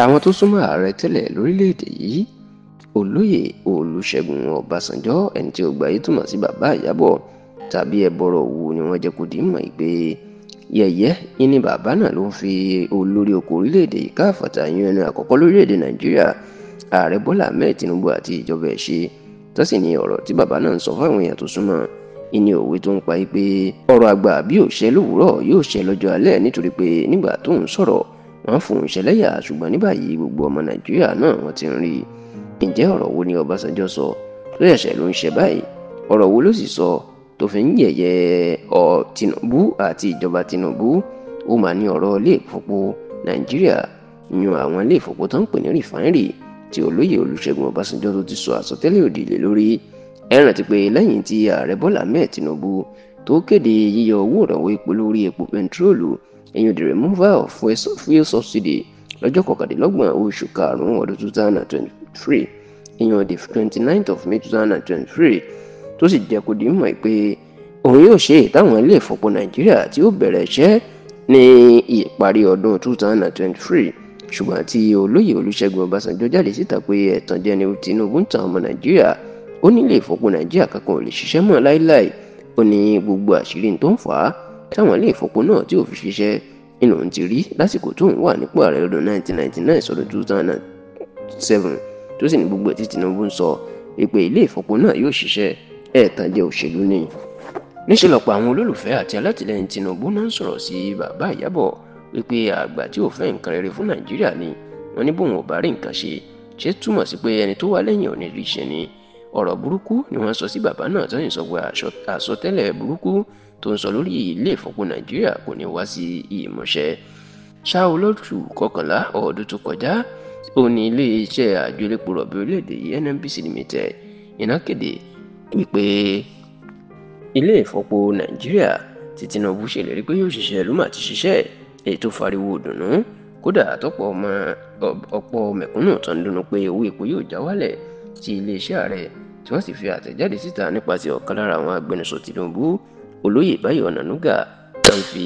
Àwọn tó súnmọ́ ààrẹ tẹ́lẹ̀ lórílẹ̀‐èdè yìí olóyè Olúṣẹ́gun Ọbásanjọ́ ẹni tí ó gbáyé túmọ̀ sí bàbá Ìyábọ̀ tàbí ẹbọrọ Òwu ni wọ́n jẹ́ kó di mọ̀ pé yẹ̀yẹ́ ni bàbá náà ló ń fi olórí oko orílẹ̀‐èdè yìí káfàtà yan ẹni àkọ́kọ́ lórílẹ̀‐èdè Nàìjíríà ààrẹ Bọ́lá Ahmed Tinubu àti ìjọba ẹ̀ ṣe tó sì ní ọ̀rọ̀ tí bàbá náà ń sọ fáwọn èèyàn tó súnmọ́ ìní òwe tó ń pa pé ọ̀rọ̀ àgbà bí ò ṣẹ lówùúrọ̀ yóò ṣẹ lọ́jọ́ alẹ́ nítorí pé nígbà tó ń sọ̀rọ̀ wọ́n fòun ṣẹlẹ́yà ṣùgbọ́n ní báyìí gbogbo ọmọ Nàìjíríà náà wọ́n ti ń rí i ǹjẹ́ ọ̀rọ̀ wo ni Ọbásanjọ́ sọ tó ṣẹ̀ṣẹ̀ ló ń ṣe báyìí ọ̀rọ̀ wo ló sì sọ tó fi ń yẹ̀yẹ́ Tinubu àti ìjọba Tinubu ó máa ní ọ̀rọ̀ ilé ìfọpo Nàìjíríà yan àwọn ilé ìfọpo tó ń pè ní rìfáínrì tí olóyè Olúṣẹ́gun Ọbásanjọ́ tó ti sọ àsọtẹ́lẹ̀ òdì lé lórí ẹ rántí pé lẹ́yìn tí ààrẹ Bọ́lá Ahmed Tinubu tó kéde yíyọ owó ìrànwọ́ epo lórí epo bẹntiróòlù the removal of fuel subsidy lọ́jọ́ kọkàndínlọ́gbọ̀n oṣù karùn-ún ọdún 2023 the 29th of May 2023 tó sì jẹ́ kó di mọ̀ pé òun yóò ṣe ìtàwọn ilé ìfọpo Nàìjíríà tí ó bẹ̀rẹ̀ iṣẹ́ ní ìparí ọdún 2023 ṣùgbọ́n tí olóyè Olúṣẹ́gun Ọbásanjọ́ jáde síta pé ẹ̀tànjẹ ni Tinubu ń tan ọmọ Nàìjíríà ó ní ilé ìfọpo Nàìjíríà kankan ò lè ṣiṣẹ́ mọ́ láíláí ó ní gbogbo àṣírí tó ń fà á táwọn ilé ìfọpo náà tí ò fi ṣiṣẹ́ nínú òun ti rí lásìkò tó ń wà nípò ààrẹ lọ́dún 1999 sọ́dún 2007 tó sì ní gbogbo ẹ̀ tí Tinubu ń sọ wípé ilé ìfọpo náà yóò ṣiṣẹ́ ẹ̀tànjẹ òṣèlú ni. níṣẹ́ lọ́pọ̀ àwọn olólùfẹ́ àti alátìlẹyìn Tinubu náà ń sọ̀rọ̀ sí bàbá Ìyábọ̀ wípé àgbà tí ò fẹ́ nǹkan rere fún Nàìjíríà ni wọ́n ní bóun ò bá rí nǹkan ṣe túmọ̀ sí pé ẹni tó wà lẹ́yìn ò ní rí ṣe ni ọ̀rọ̀ burúkú ni wọ́n sọ sí bàbá náà tó ń sọ pé àsọtẹ́lẹ̀ burúkú tó ń sọ lórí ilé ìfọpo Nàìjíríà kò ní wá sí ìmúṣẹ. ṣá o lóṣù kọkànlá ọdún tó kọjá ó ní ilé-iṣẹ́ àjọ elépo rọ̀bì orílẹ̀-èdè yìí NNPC Limited iná kéde wípé ilé ìfọpo Nàìjíríà tí Tinubu ṣèlérí pé yóò ṣiṣẹ́ ló mà ti ṣiṣẹ́ èyí tó fariwo dùnú kódà ọ̀pọ̀ mẹ̀kúnnù tó ń dunnú pé owó epo yóò já wálẹ̀ tí iléeṣẹ́ ààrẹ tí wọ́n sì fi àtẹ̀jáde síta nípasẹ̀ ọ̀kan lára àwọn agbẹnusọ Tinubu olóyè Báyọ̀ Ọ̀nànúgà wọ́n fi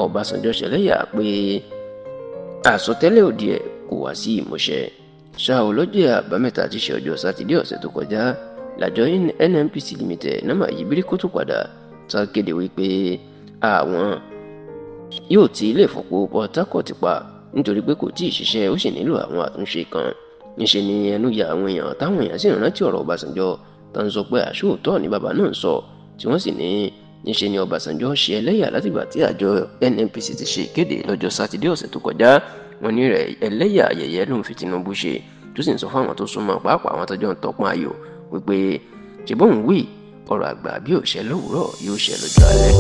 Ọbásanjọ́ ṣẹlẹ́yà pé àsọtẹ́lẹ̀ òdì ẹ̀ kò wá sí ìmúṣẹ. ṣá o lọ́jọ́ àbámẹ́ta tí ṣe ọjọ́ sátidé ọ̀sẹ̀ tó kọjá làjọ NNPC Limited náà yí bíríkótó padà tá a kéde wípé àwọn yóò ti ilé ìfọpo Port Harcourt pa nítorí pé kò tíì ṣiṣẹ́ ó sì nílò àwọn àtúnṣe kan níṣe ni ẹnu ya àwọn èèyàn táwọn èèyàn sì rántí ọ̀rọ̀ Ọbásanjọ́ tó ń sọ pé àṣòótọ́ ni bàbá náà ń sọ tí wọ́n sì ní níṣe ni Ọbásanjọ́ ṣe ẹlẹ́yà látìgbà tí àjọ NNPC ti ṣe ìkéde lọ́jọ́ sátidé ọ̀sẹ̀ tó kọjá wọ́n ní rẹ̀ ẹlẹ́yà yẹ̀yẹ́ ló ń fi Tinubu ṣe tó sì ń sọ fáwọn tó súnmọ́ pàápàá àwọn tọ́jọ́ ń tọpọ́n ayò wípé ṣe bóun wí ọ̀rọ̀ àgbà bí ò ṣẹ lówùúrọ̀ yóò ṣẹ lọ́jọ́ alẹ́.